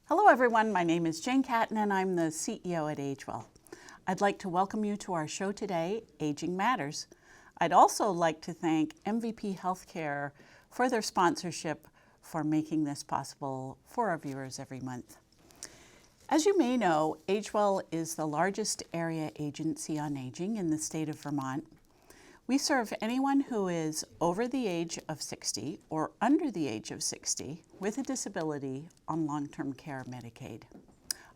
Hello everyone, my name is Jane Catton and I'm the CEO at AgeWell. I'd like to welcome you to our show today, Aging Matters. I'd also like to thank MVP Healthcare for their sponsorship for making this possible for our viewers every month. As you may know, AgeWell is the largest area agency on aging in the state of Vermont. We serve anyone who is over the age of 60 or under the age of 60 with a disability on long-term care Medicaid.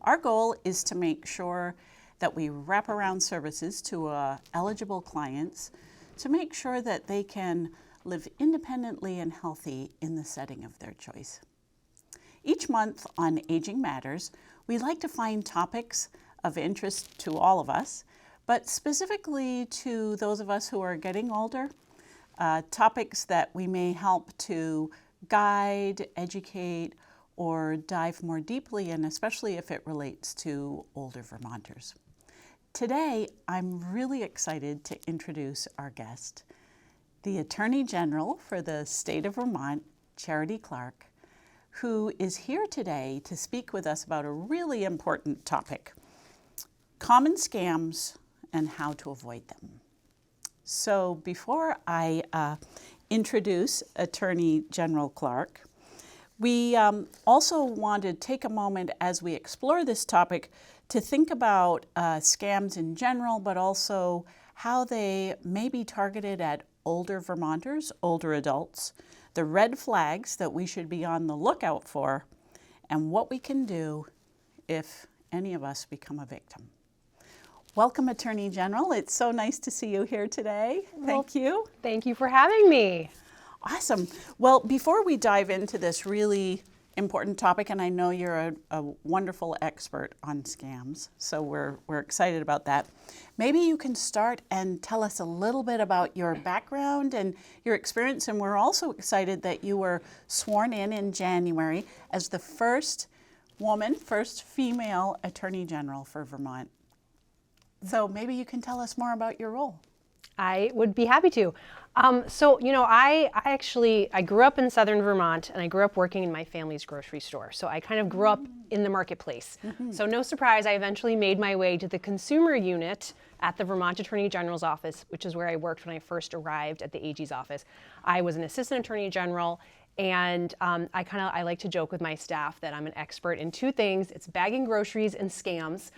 Our goal is to make sure that we wrap around services to eligible clients to make sure that they can live independently and healthy in the setting of their choice. Each month on Aging Matters, we like to find topics of interest to all of us, but specifically to those of us who are getting older, topics that we may help to guide, educate, or dive more deeply in, especially if it relates to older Vermonters. Today, I'm really excited to introduce our guest, the Attorney General for the state of Vermont, Charity Clark, who is here today to speak with us about a really important topic, common scams and how to avoid them. So before I introduce Attorney General Clark, we also want to take a moment as we explore this topic to think about scams in general, but also how they may be targeted at older Vermonters, older adults, the red flags that we should be on the lookout for, and what we can do if any of us become a victim. Welcome, Attorney General. It's so nice to see you here today. Thank you. Thank you for having me. Awesome. Well, before we dive into this really important topic, and I know you're a wonderful expert on scams, so we're excited about that. Maybe you can start and tell us a little bit about your background and your experience, and we're also excited that you were sworn in January as the first female Attorney General for Vermont. So maybe you can tell us more about your role. I would be happy to. I grew up in southern Vermont, and I grew up working in my family's grocery store. So I kind of grew up in the marketplace. Mm-hmm. So no surprise, I eventually made my way to the consumer unit at the Vermont Attorney General's office, which is where I worked when I first arrived at the AG's office. I was an assistant attorney general. And I like to joke with my staff that I'm an expert in two things. It's bagging groceries and scams.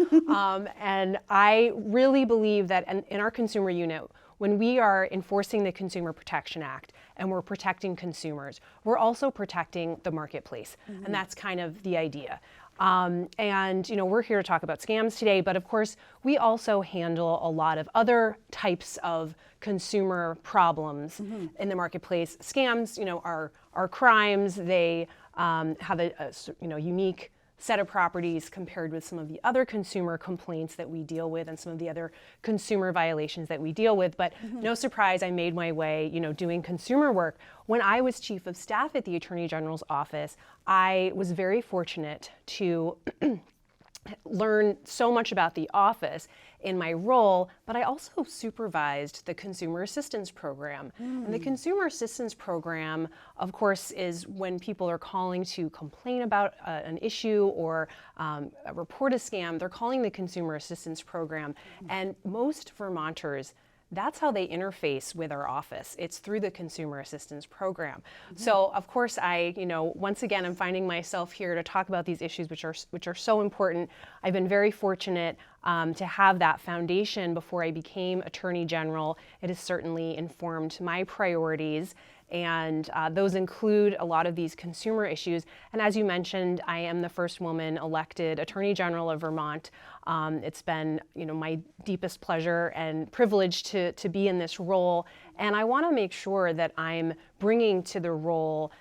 And I really believe that in our consumer unit, when we are enforcing the Consumer Protection Act and we're protecting consumers, we're also protecting the marketplace. Mm-hmm. And that's kind of the idea. We're here to talk about scams today, but of course, we also handle a lot of other types of consumer problems mm-hmm. in the marketplace. Scams, are crimes. They have a unique set of properties compared with some of the other consumer complaints that we deal with and some of the other consumer violations that we deal with. But mm-hmm. no surprise, I made my way, doing consumer work. When I was chief of staff at the Attorney General's office, I was very fortunate to learn so much about the office in my role, but I also supervised the Consumer Assistance Program. And the Consumer Assistance Program, of course, is when people are calling to complain about an issue or report a scam, they're calling the Consumer Assistance Program. And most Vermonters, that's how they interface with our office. It's through the Consumer Assistance Program. Mm-hmm. So, of course, once again, I'm finding myself here to talk about these issues, which are so important. I've been very fortunate to have that foundation before I became Attorney General. It has certainly informed my priorities, and those include a lot of these consumer issues. And as you mentioned, I am the first woman elected Attorney General of Vermont. It's been, my deepest pleasure and privilege to be in this role. And I want to make sure that I'm bringing to the role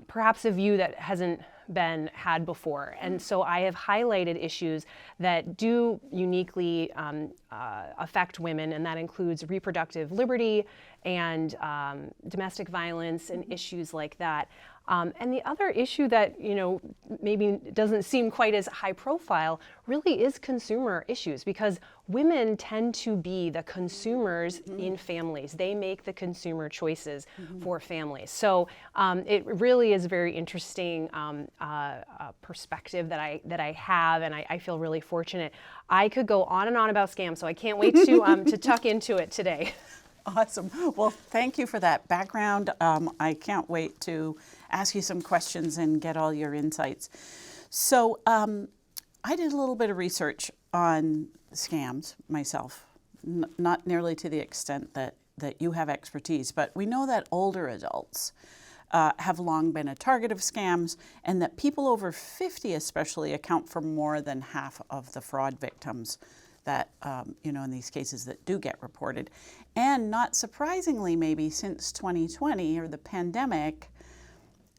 perhaps a view that hasn't been had before. And so I have highlighted issues that do uniquely affect women, and that includes reproductive liberty and domestic violence and issues like that. And the other issue that, maybe doesn't seem quite as high profile really is consumer issues, because women tend to be the consumers in families. They make the consumer choices for families. So it really is a very interesting perspective that I have, and I feel really fortunate. I could go on and on about scams, so I can't wait to tuck into it today. Awesome. Well, thank you for that background. I can't wait to ask you some questions and get all your insights. So I did a little bit of research on scams myself, not nearly to the extent that you have expertise, but we know that older adults have long been a target of scams, and that people over 50 especially account for more than half of the fraud victims that, in these cases that do get reported. And not surprisingly, maybe since 2020 or the pandemic,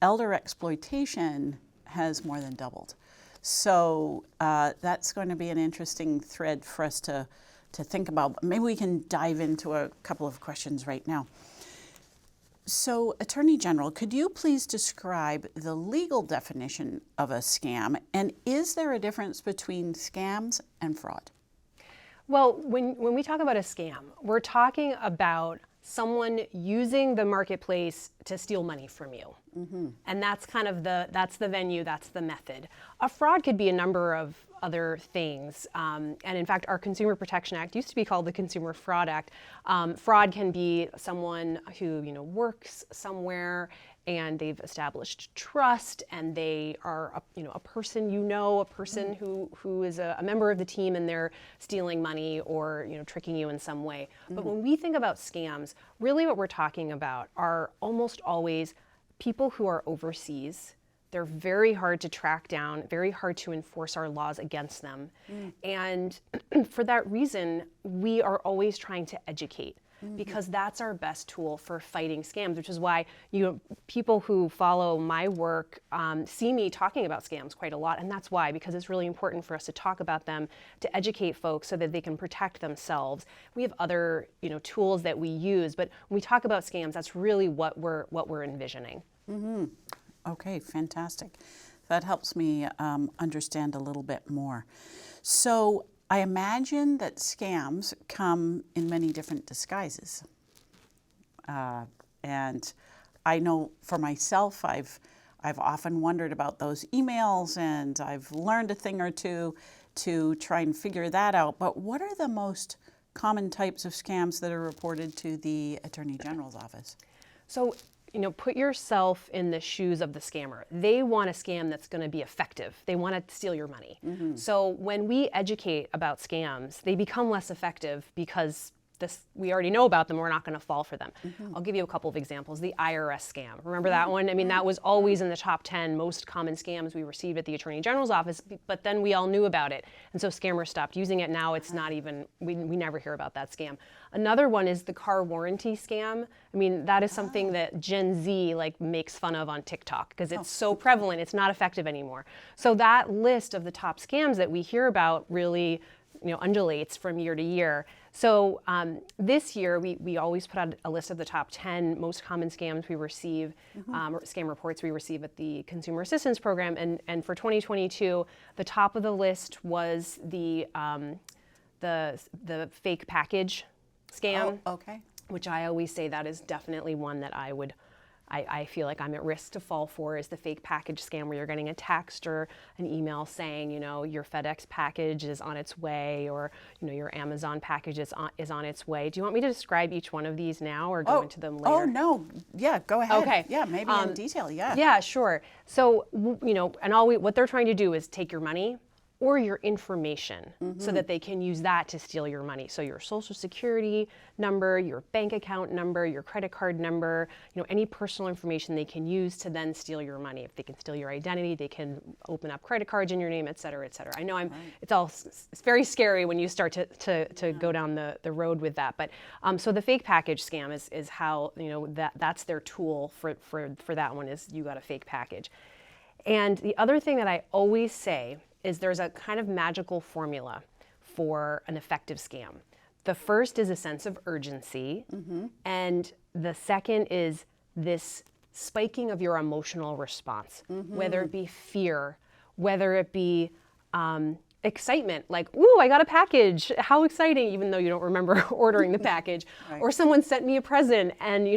elder exploitation has more than doubled. So that's going to be an interesting thread for us to think about. Maybe we can dive into a couple of questions right now. So, Attorney General, could you please describe the legal definition of a scam, and is there a difference between scams and fraud? Well, when we talk about a scam, we're talking about someone using the marketplace to steal money from you. And that's kind of that's the venue, that's the method. A fraud could be a number of other things. And in fact, our Consumer Protection Act used to be called the Consumer Fraud Act. Fraud can be someone who, works somewhere and they've established trust, and they are a person a person who is a member of the team, and they're stealing money or tricking you in some way. But when we think about scams, really what we're talking about are almost always people who are overseas. They're very hard to track down, very hard to enforce our laws against them. And for that reason, we are always trying to educate, because that's our best tool for fighting scams, which is why people who follow my work see me talking about scams quite a lot. And that's why, because it's really important for us to talk about them, to educate folks so that they can protect themselves. We have other tools that we use, but when we talk about scams, that's really what we're envisioning. Okay, fantastic. That helps me understand a little bit more. So I imagine that scams come in many different disguises. And I know for myself, I've often wondered about those emails, and I've learned a thing or two to try and figure that out. But what are the most common types of scams that are reported to the Attorney General's office? So, put yourself in the shoes of the scammer. They want a scam that's going to be effective. They want to steal your money. So when we educate about scams, they become less effective because we already know about them. We're not going to fall for them. I'll give you a couple of examples. The IRS scam. Remember that one? I mean, that was always in the top 10 most common scams we received at the Attorney General's office, but then we all knew about it. And so scammers stopped using it. Now it's not even, we never hear about that scam. Another one is the car warranty scam. I mean, that is something that Gen Z makes fun of on TikTok because it's so prevalent. It's not effective anymore. So that list of the top scams that we hear about really undulates from year to year. So this year, we always put out a list of the top 10 most common scams we receive, scam reports we receive at the Consumer Assistance Program. And for 2022, the top of the list was the fake package scam. Oh, okay. Which I always say that is definitely one that I feel like I'm at risk to fall for, is the fake package scam, where you're getting a text or an email saying, your FedEx package is on its way, or your Amazon package is on its way. Do you want me to describe each one of these now, or go into them later? Oh, no. Yeah, go ahead. Okay. Yeah, maybe in detail, yeah. Yeah, sure. So, and what they're trying to do is take your money or your information so that they can use that to steal your money. So your social security number, your bank account number, your credit card number, any personal information they can use to then steal your money. If they can steal your identity, they can open up credit cards in your name, et cetera, et cetera. I know it's very scary when you start to go down the road with that. But so the fake package scam is how, that's their tool for that one, is you got a fake package. And the other thing that I always say is there's a kind of magical formula for an effective scam. The first is a sense of urgency, and the second is this spiking of your emotional response, whether it be fear, whether it be excitement, like, ooh, I got a package, how exciting, even though you don't remember ordering the package, Right. or someone sent me a present, and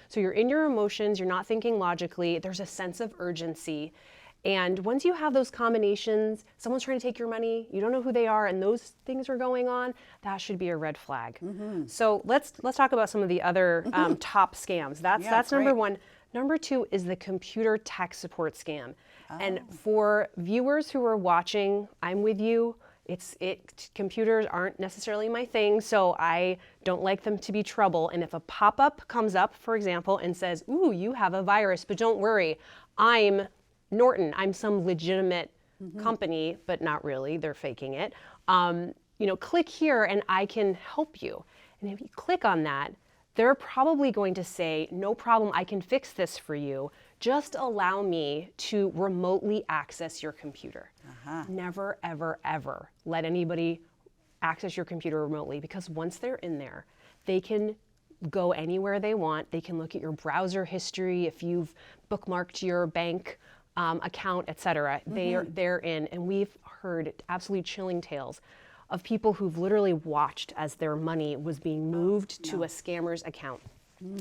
so you're in your emotions, you're not thinking logically, there's a sense of urgency. And once you have those combinations, someone's trying to take your money, you don't know who they are, and those things are going on, that should be a red flag. So let's talk about some of the other top scams. That's number great. one. Number two is the computer tech support scam. And for viewers who are watching, I'm with you. Computers aren't necessarily my thing, so I don't like them to be trouble. And if a pop-up comes up, for example, and says, ooh, you have a virus, but don't worry, I'm Norton, I'm some legitimate company, but not really, they're faking it. Click here and I can help you. And if you click on that, they're probably going to say, no problem, I can fix this for you. Just allow me to remotely access your computer. Never, ever, ever let anybody access your computer remotely, because once they're in there, they can go anywhere they want. They can look at your browser history, if you've bookmarked your bank account, etc. They're in, and we've heard absolutely chilling tales of people who've literally watched as their money was being moved to a scammer's account.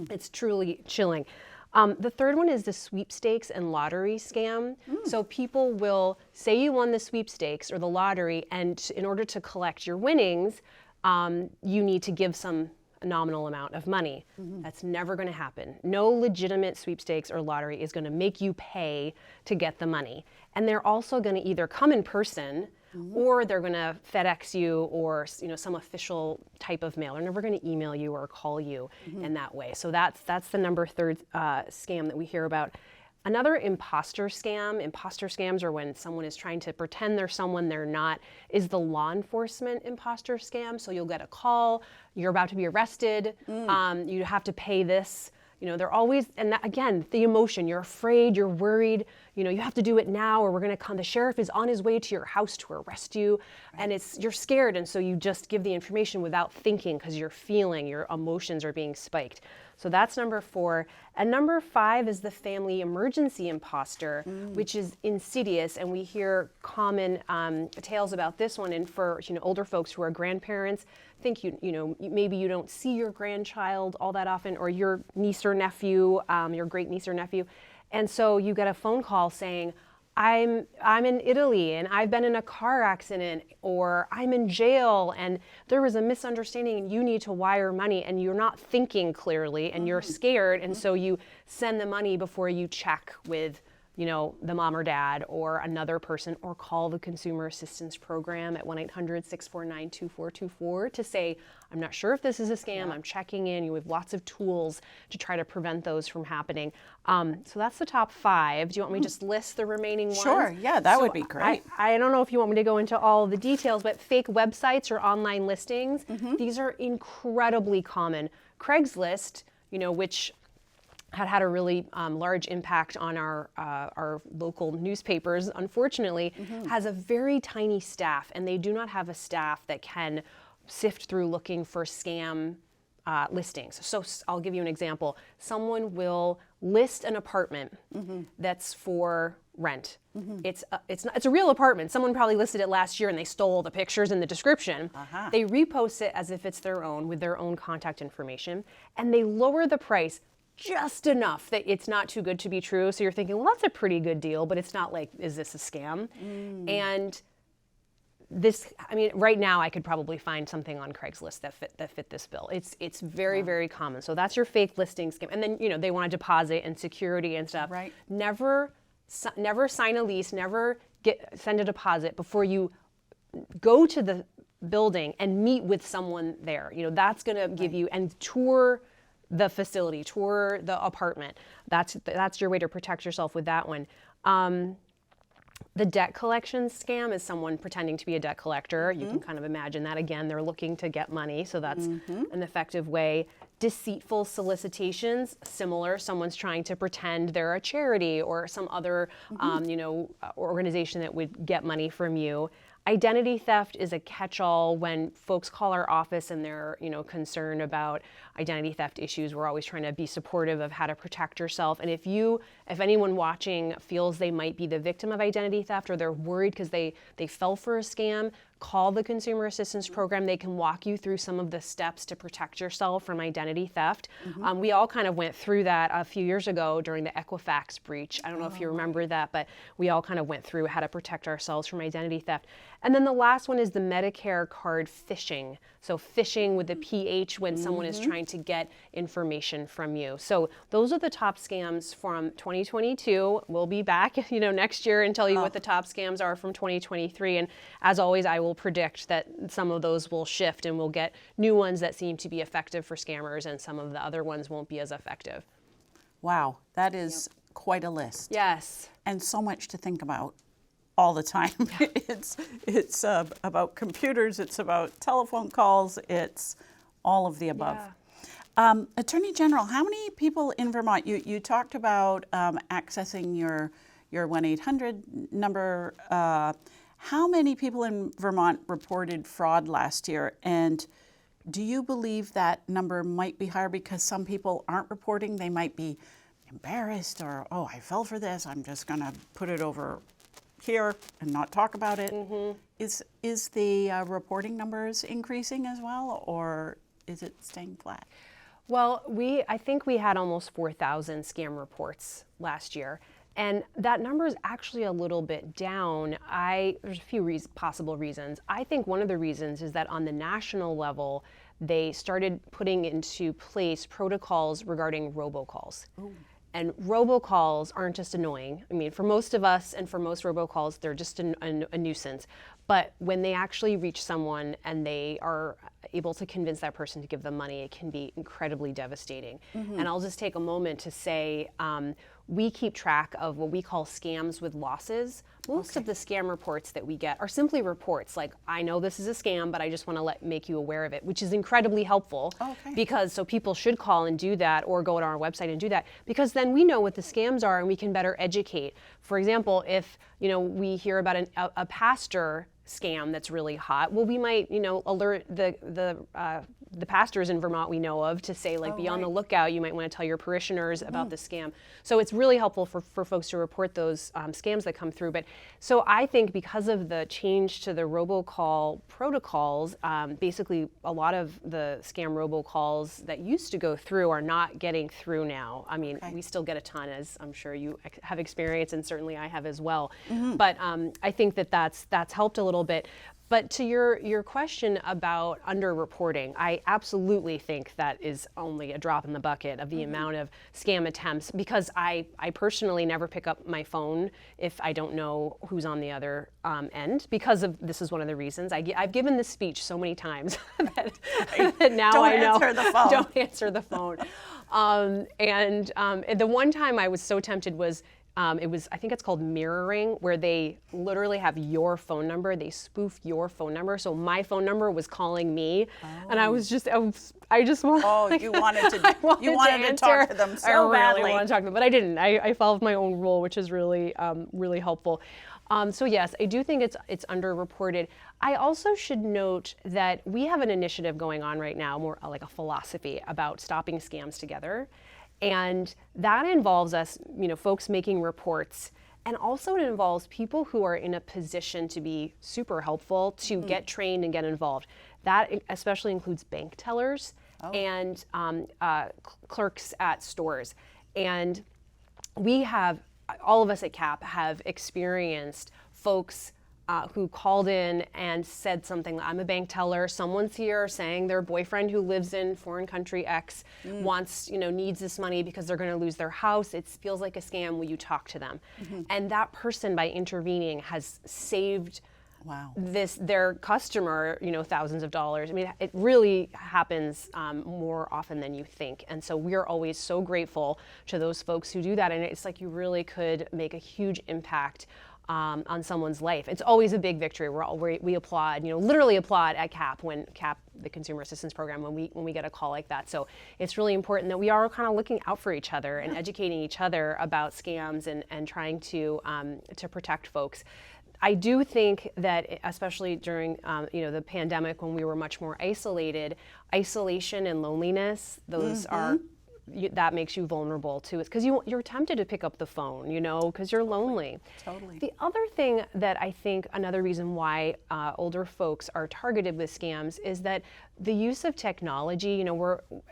It's truly chilling. The third one is the sweepstakes and lottery scam. So people will say you won the sweepstakes or the lottery, and in order to collect your winnings, you need to give a nominal amount of money. That's never going to happen. No legitimate sweepstakes or lottery is going to make you pay to get the money. And they're also going to either come in person, or they're going to FedEx you, or some official type of mail. They're never going to email you or call you in that way. So that's the number third scam that we hear about. Another imposter scam. Imposter scams are when someone is trying to pretend they're someone they're not, is the law enforcement imposter scam. So you'll get a call, you're about to be arrested, you have to pay this. They're always, and that, again, the emotion, you're afraid, you're worried, you have to do it now, or we're going to come, the sheriff is on his way to your house to arrest you, and you're scared, and so you just give the information without thinking, because you're feeling, your emotions are being spiked. So that's number 4. And number 5 is the family emergency imposter, which is insidious, and we hear common tales about this one. And for older folks who are grandparents, think maybe you don't see your grandchild all that often, or your niece or nephew, your great niece or nephew, and so you get a phone call saying, I'm in Italy and I've been in a car accident, or I'm in jail and there was a misunderstanding and you need to wire money, and you're not thinking clearly and you're scared, and so you send the money before you check with the mom or dad or another person, or call the Consumer Assistance Program at 1-800-649-2424 to say, I'm not sure if this is a scam, I'm checking in. You have lots of tools to try to prevent those from happening. So that's the top 5. Do you want me to just list the remaining ones? Sure, yeah, that would be great. I don't know if you want me to go into all the details, but fake websites or online listings, these are incredibly common. Craigslist, which had a really large impact on our local newspapers, unfortunately, has a very tiny staff, and they do not have a staff that can sift through looking for scam listings. So I'll give you an example. Someone will list an apartment that's for rent. It's a real apartment. Someone probably listed it last year and they stole the pictures and the description. They repost it as if it's their own, with their own contact information, and they lower the price just enough that it's not too good to be true. So you're thinking, well, that's a pretty good deal, but it's not like, is this a scam? And this, right now I could probably find something on Craigslist that fit this bill. It's very, very common. So that's your fake listing scam. And then, they want a deposit and security and stuff. Right. Never sign a lease, never send a deposit before you go to the building and meet with someone there. That's going to give you, and tour the facility, tour the apartment. That's your way to protect yourself with that one. The debt collection scam is someone pretending to be a debt collector. You can kind of imagine that. Again, they're looking to get money, so that's an effective way. Deceitful solicitations, similar. Someone's trying to pretend they're a charity or some other organization that would get money from you. Identity theft is a catch-all. When folks call our office and they're, concerned about identity theft issues, we're always trying to be supportive of how to protect yourself. And if anyone watching feels they might be the victim of identity theft, or they're worried because they fell for a scam, call the Consumer Assistance Program. They can walk you through some of the steps to protect yourself from identity theft. We all kind of went through that a few years ago during the Equifax breach. I don't know if you remember that, but we all kind of went through how to protect ourselves from identity theft. And then the last one is the Medicare card phishing. So phishing with the PH, when someone is trying to get information from you. So those are the top scams from 2022. We'll be back, next year and tell you what the top scams are from 2023. And as always, I will predict that some of those will shift and we'll get new ones that seem to be effective for scammers, and some of the other ones won't be as effective. Wow, that is quite a list. Yes. And so much to think about all the time. It's about computers, it's about telephone calls, it's all of the above. Yeah. Attorney General, how many people in Vermont, you talked about accessing your 1-800 number, how many people in Vermont reported fraud last year? And do you believe that number might be higher because some people aren't reporting? They might be embarrassed, or, oh, I fell for this, I'm just going to put it over here and not talk about it. Is the reporting numbers increasing as well, or is it staying flat? Well, I think we had almost 4,000 scam reports last year. And that number is actually a little bit down. There's a few possible reasons. I think one of the reasons is that on the national level, they started putting into place protocols regarding robocalls. Ooh. And robocalls aren't just annoying. I mean, for most of us and for most robocalls, they're just a nuisance. But when they actually reach someone and they are able to convince that person to give them money, it can be incredibly devastating. And I'll just take a moment to say, we keep track of what we call scams with losses. Most of the scam reports that we get are simply reports like, I know this is a scam, but I just want to make you aware of it, which is incredibly helpful. Because so people should call and do that, or go to our website and do that, because then we know what the scams are and we can better educate. For example, if we hear about a pastor scam that's really hot, well, we might alert the pastors in Vermont we know of to say, be on the lookout. You might want to tell your parishioners about the scam. So it's really helpful for folks to report those scams that come through. But so I think because of the change to the robocall protocols, basically a lot of the scam robocalls that used to go through are not getting through now. I mean, we still get a ton, as I'm sure you have experienced, and certainly I have as well. But I think that's helped a little bit. But to your question about underreporting, I absolutely think that is only a drop in the bucket of the amount of scam attempts, because I personally never pick up my phone if I don't know who's on the other end, because of this is one of the reasons. I've given this speech so many times that now I know. Don't answer the phone. Don't answer the phone. And the one time I was so tempted was, I think it's called mirroring, where they literally have your phone number. They spoof your phone number. So my phone number was calling me, and I just wanted. Oh, you wanted to talk to them so I badly. really wanted to talk to them, but I didn't. I followed my own rule, which is really, really helpful. So yes, I do think it's underreported. I also should note that we have an initiative going on right now, more like a philosophy about stopping scams together. And that involves us, folks making reports, and also it involves people who are in a position to be super helpful, to get trained and get involved. That especially includes bank tellers and clerks at stores. And all of us at CAP have experienced folks who called in and said something like, I'm a bank teller, someone's here saying their boyfriend who lives in foreign country X needs this money because they're going to lose their house. It feels like a scam. Will you talk to them? And that person, by intervening, has saved their customer, thousands of dollars. I mean, it really happens more often than you think. And so we're always so grateful to those folks who do that. And it's like you really could make a huge impact on someone's life. It's always a big victory. We applaud, literally applaud at CAP, the Consumer Assistance Program, when we get a call like that. So it's really important that we are kind of looking out for each other and educating each other about scams and trying to protect folks. I do think that, especially during the pandemic, when we were much more isolated, isolation and loneliness, those are that makes you vulnerable to it, because you're tempted to pick up the phone, because you're lonely. Totally. The other thing that I think, another reason why older folks are targeted with scams, is that the use of technology,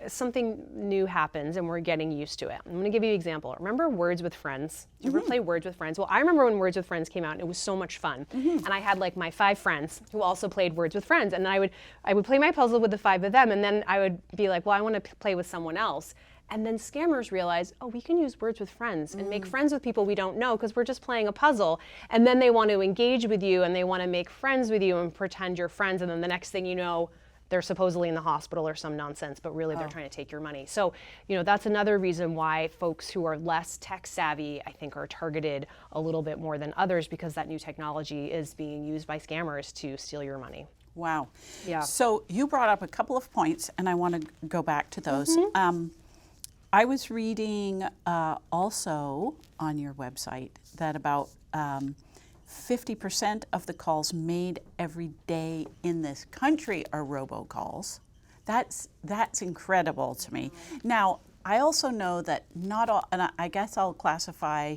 something new happens and we're getting used to it. I'm going to give you an example. Remember Words with Friends? Did you ever play Words with Friends? Well, I remember when Words with Friends came out, and it was so much fun. And I had like my 5 friends who also played Words with Friends, and I would play my puzzle with the 5 of them, and then I would be like, well, I want to play with someone else. And then scammers realize, oh, we can use Words with Friends and make friends with people we don't know because we're just playing a puzzle. And then they want to engage with you and they want to make friends with you and pretend you're friends. And then the next thing you know, they're supposedly in the hospital or some nonsense, but really they're trying to take your money. So, that's another reason why folks who are less tech savvy, I think, are targeted a little bit more than others, because that new technology is being used by scammers to steal your money. Wow. Yeah. So you brought up a couple of points, and I want to go back to those. I was reading also on your website that about 50% of the calls made every day in this country are robocalls. That's incredible to me. Now, I also know that not all, and I guess I'll classify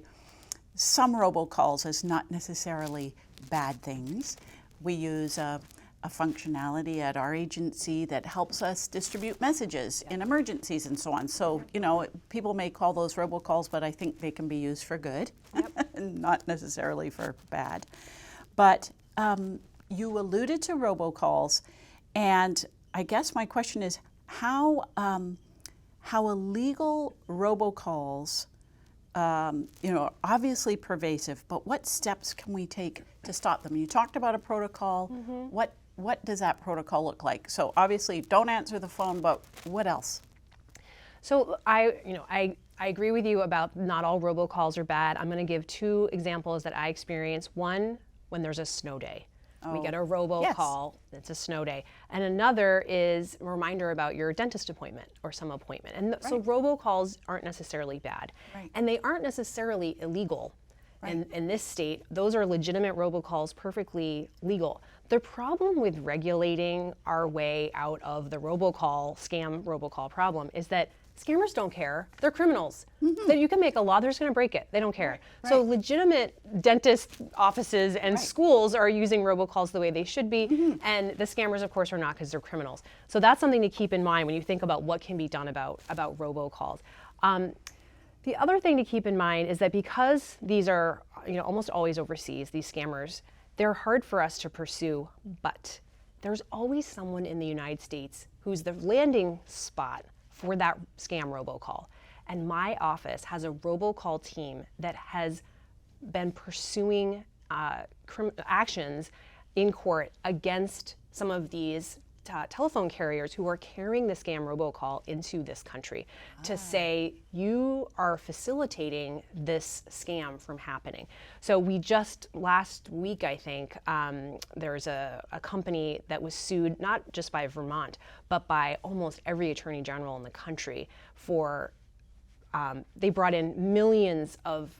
some robocalls as not necessarily bad things. We use a functionality at our agency that helps us distribute messages in emergencies and so on. So, people may call those robocalls, but I think they can be used for good, not necessarily for bad. But you alluded to robocalls, and I guess my question is how illegal robocalls, obviously pervasive, but what steps can we take to stop them? You talked about a protocol. What does that protocol look like? So obviously don't answer the phone, but what else? So I agree with you about not all robocalls are bad. I'm going to give 2 examples that I experienced. One, when there's a snow day. We get a robocall, it's a snow day. And another is a reminder about your dentist appointment or some appointment. And so robocalls aren't necessarily bad. And they aren't necessarily illegal. In this state, those are legitimate robocalls, perfectly legal. The problem with regulating our way out of the scam robocall problem is that scammers don't care. They're criminals. That you can make a law, they're just going to break it. They don't care. So legitimate dentist offices and schools are using robocalls the way they should be, and the scammers, of course, are not, because they're criminals. So that's something to keep in mind when you think about what can be done about robocalls. The other thing to keep in mind is that because these are almost always overseas, these scammers, they're hard for us to pursue, but there's always someone in the United States who's the landing spot for that scam robocall. And my office has a robocall team that has been pursuing actions in court against some of these telephone carriers who are carrying the scam robocall into this country to say, you are facilitating this scam from happening. So we just, last week, I think, there's a company that was sued, not just by Vermont, but by almost every attorney general in the country for, they brought in millions of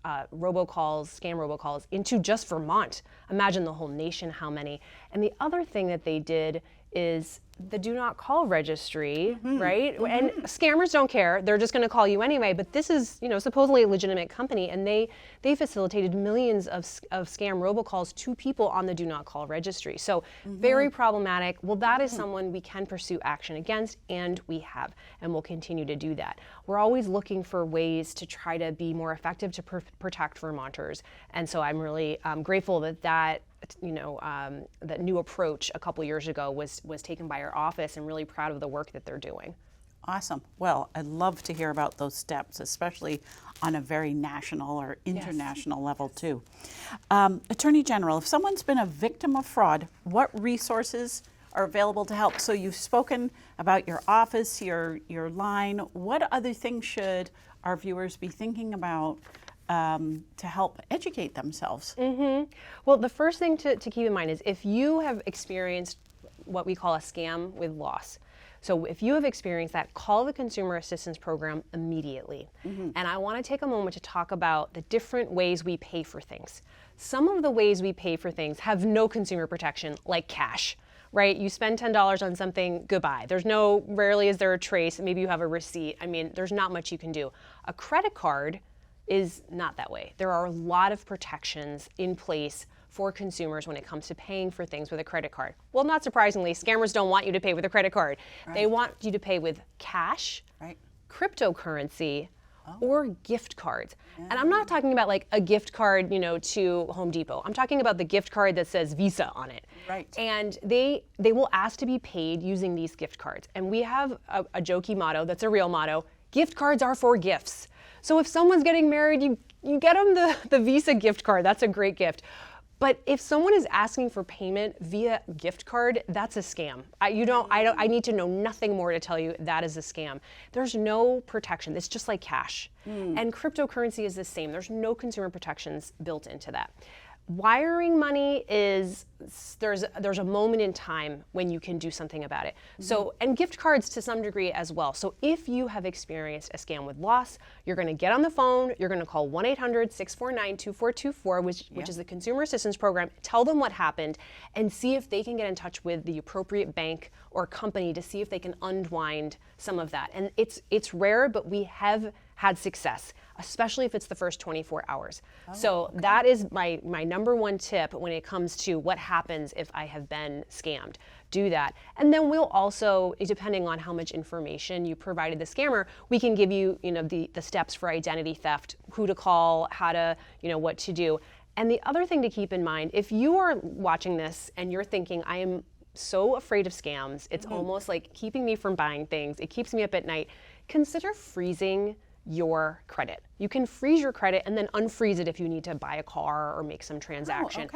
robocalls, scam robocalls, into just Vermont. Imagine the whole nation, how many. And the other thing that they did is the do not call registry, right? And scammers don't care. They're just going to call you anyway. But this is, supposedly a legitimate company, and they facilitated millions of scam robocalls to people on the do not call registry. So very problematic. Well, that is someone we can pursue action against, and we have, and we'll continue to do that. We're always looking for ways to try to be more effective to protect Vermonters, and so I'm really grateful that new approach a couple years ago was taken by our office, and really proud of the work that they're doing. Awesome. Well, I'd love to hear about those steps, especially on a very national or international level too. Attorney General, if someone's been a victim of fraud, what resources are available to help? So you've spoken about your office, your line. What other things should our viewers be thinking about to help educate themselves? Well, the first thing to keep in mind is if you have experienced what we call a scam with loss. So if you have experienced that, call the Consumer Assistance Program immediately. And I want to take a moment to talk about the different ways we pay for things. some of the ways we pay for things have no consumer protection, like cash, right? You spend $10 on something, goodbye. Rarely is there a trace. Maybe you have a receipt. I mean, there's not much you can do. A credit card is not that way. There are a lot of protections in place for consumers when it comes to paying for things with a credit card. Well, not surprisingly, scammers don't want you to pay with a credit card. Right. They want you to pay with cash, right, cryptocurrency, or gift cards. Yeah. And I'm not talking about like a gift card, to Home Depot. I'm talking about the gift card that says Visa on it. Right. And they will ask to be paid using these gift cards. And we have a jokey motto that's a real motto: gift cards are for gifts. So if someone's getting married, you get them the Visa gift card. That's a great gift. But if someone is asking for payment via gift card, that's a scam. I need to know nothing more to tell you that is a scam. There's no protection. It's just like cash. And cryptocurrency is the same. There's no consumer protections built into that. Wiring money is, there's a moment in time when you can do something about it. So, and gift cards to some degree as well. So if you have experienced a scam with loss, you're going to get on the phone, you're going to call 1-800-649-2424, which is the Consumer Assistance Program, tell them what happened, and see if they can get in touch with the appropriate bank or company to see if they can unwind some of that. And it's rare, but we have had success, especially if it's the first 24 hours. That is my number one tip when it comes to what happens if I have been scammed. Do that. And then we'll also, depending on how much information you provided the scammer, we can give you, the steps for identity theft, who to call, how to, what to do. And the other thing to keep in mind, if you are watching this and you're thinking, I am so afraid of scams, it's almost like keeping me from buying things, it keeps me up at night, consider freezing your credit. You can freeze your credit and then unfreeze it if you need to buy a car or make some transaction.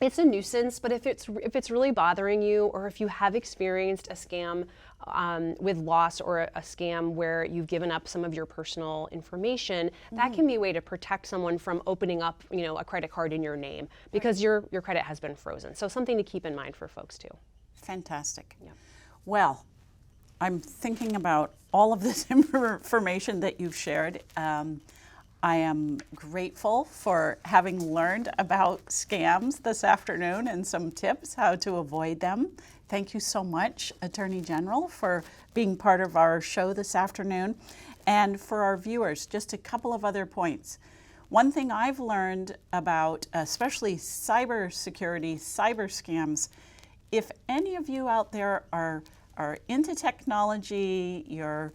It's a nuisance, but if it's really bothering you, or if you have experienced a scam with loss, or a scam where you've given up some of your personal information, that can be a way to protect someone from opening up, a credit card in your name, because your credit has been frozen. So something to keep in mind for folks too. Fantastic. Yeah. Well, I'm thinking about all of this information that you've shared. I am grateful for having learned about scams this afternoon and some tips how to avoid them. Thank you so much, Attorney General, for being part of our show this afternoon. And for our viewers, just a couple of other points. One thing I've learned about, especially cybersecurity, cyber scams, if any of you out there are into technology, you're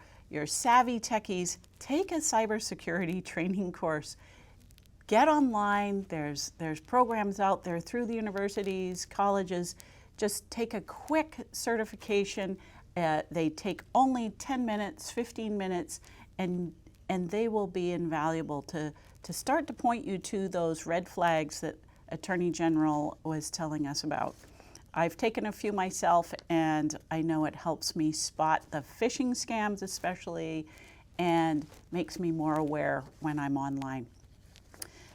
savvy techies, take a cybersecurity training course. Get online. There's programs out there through the universities, colleges. Just take a quick certification. They take only 10 minutes, 15 minutes, and they will be invaluable to start to point you to those red flags that Attorney General was telling us about. I've taken a few myself, and I know it helps me spot the phishing scams especially, and makes me more aware when I'm online.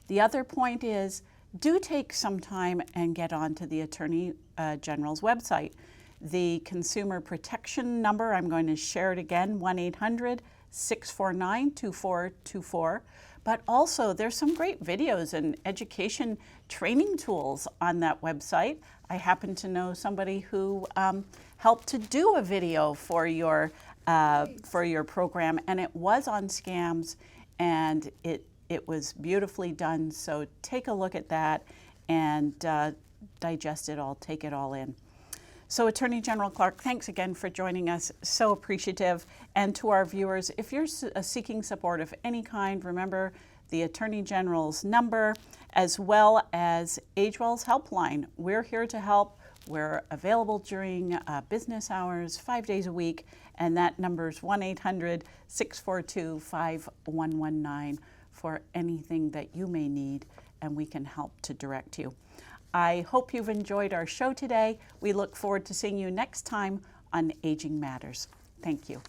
The other point is, do take some time and get onto the Attorney General's website. The consumer protection number, I'm going to share it again, 1-800-649-2424. But also, there's some great videos and education training tools on that website. I happen to know somebody who helped to do a video for your program, and it was on scams, and it was beautifully done. So take a look at that and digest it all, take it all in. So Attorney General Clark, thanks again for joining us. So appreciative. And to our viewers, if you're seeking support of any kind, remember the Attorney General's number, as well as AgeWell's Helpline. We're here to help. We're available during business hours, 5 days a week, and that number is 1-800-642-5119 for anything that you may need, and we can help to direct you. I hope you've enjoyed our show today. We look forward to seeing you next time on Aging Matters. Thank you.